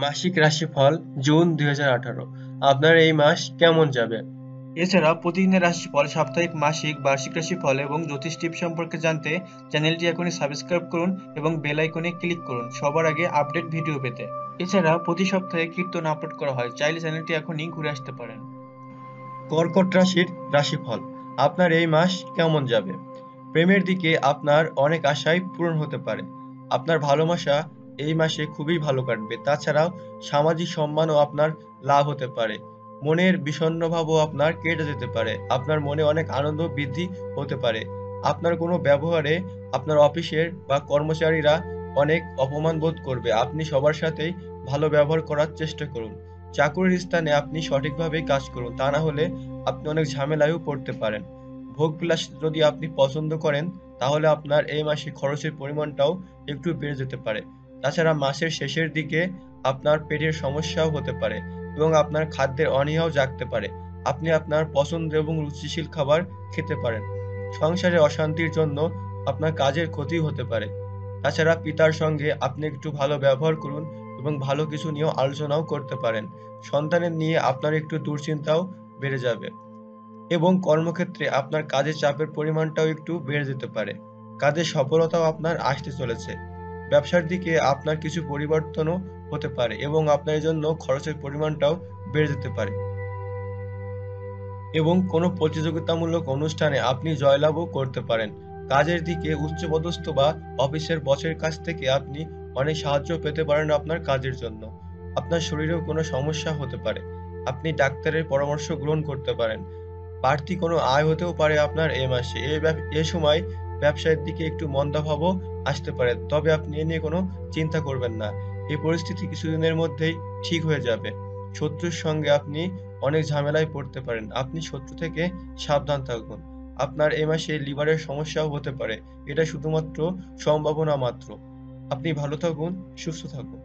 মাসিক রাশিফল জুন ২০১৮। আপনার এই মাস কেমন যাবে? এছাড়া প্রতিদিনের রাশিফল, সাপ্তাহিক, মাসিক, বার্ষিক রাশিফল এবং জ্যোতিষ টিপস সম্পর্কে জানতে চ্যানেলটি এখনই সাবস্ক্রাইব করুন এবং বেল আইকনে ক্লিক করুন সবার আগে আপডেট ভিডিও পেতে। এছাড়া প্রতি সপ্তাহে কীর্তন আপলোড করা হয়, চাইলে চ্যানেলটি এখনই ঘুরে আসতে পারেন। কর্কট রাশির রাশিফল। আপনার এই মাস কেমন যাবে? প্রেমের দিকে আপনার অনেক আশাই পূরণ হতে পারে। আপনার ভালোবাসা এই মাসে খুবই ভালো কাটবে। তাছাড়াও সামাজিক সম্মানও আপনার লাভ হতে পারে। মনের বিষণ্ণ ভাবও আপনার কেটে যেতে পারে। আপনার মনে অনেক আনন্দ বৃদ্ধি হতে পারে। আপনার কোনো ব্যবহারে আপনার অফিসের বা কর্মচারীরা অনেক অপমান বোধ করবে। আপনি সবার সাথেই ভালো ব্যবহার করার চেষ্টা করুন। চাকুরির স্থানে আপনি সঠিকভাবে কাজ করুন, তা না হলে আপনি অনেক ঝামেলায়ও পড়তে পারেন। ভোগবিলাস যদি আপনি পছন্দ করেন, তাহলে আপনার এই মাসে খরচের পরিমাণটাও একটু বেড়ে যেতে পারে। তাছাড়া মাসের শেষের দিকে আপনার পেটের সমস্যাও হতে পারে এবং আপনার খাদ্যের অনীহাও জাগতে পারে। আপনি আপনার পছন্দ এবং রুচিশীল খাবার খেতে পারেন। সংসারে অশান্তির জন্য আপনার কাজের ক্ষতি হতে পারে। তাছাড়া পিতার সঙ্গে আপনি একটু ভালো ব্যবহার করুন এবং ভালো কিছু নিয়েও আলোচনাও করতে পারেন। সন্তানের নিয়ে আপনার একটু দুশ্চিন্তাও বেড়ে যাবে এবং কর্মক্ষেত্রে আপনার কাজের চাপের পরিমাণটাও একটু বেড়ে যেতে পারে। কাজের সফলতাও আপনার আসতে চলেছে। ব্যবসার দিকে আপনার কিছু পরিবর্তনও হতে পারে এবং আপনার জন্য খরচের পরিমাণটাও বেড়ে যেতে পারে এবং কোনো প্রতিযোগিতামূলক অনুষ্ঠানে আপনি জয়লাভও করতে পারেন। কাজের দিকে উচ্চপদস্থ বা অফিসের বসের কাছ থেকে আপনি অনেক সাহায্য পেতে পারেন আপনার কাজের জন্য। আপনার শরীরেও কোনো সমস্যা হতে পারে। আপনি ডাক্তারের পরামর্শ গ্রহণ করতে পারেন। বাড়তি কোনো আয় হতেও পারে আপনার এ মাসে। এ সময় ব্যবসায়ের দিকে একটু মন্দাভাবও আসতে পারে। তবে আপনি এ নিয়ে কোনো চিন্তা করবেন না। এই পরিস্থিতি কিছুদিনের মধ্যেই ঠিক হয়ে যাবে। শত্রুর সঙ্গে আপনি অনেক ঝামেলায় পড়তে পারেন। আপনি শত্রু থেকে সাবধান থাকুন। আপনার এ মাসে লিভারের সমস্যাও হতে পারে। এটা শুধুমাত্র সম্ভাবনা মাত্র। আপনি ভালো থাকুন, সুস্থ থাকুন।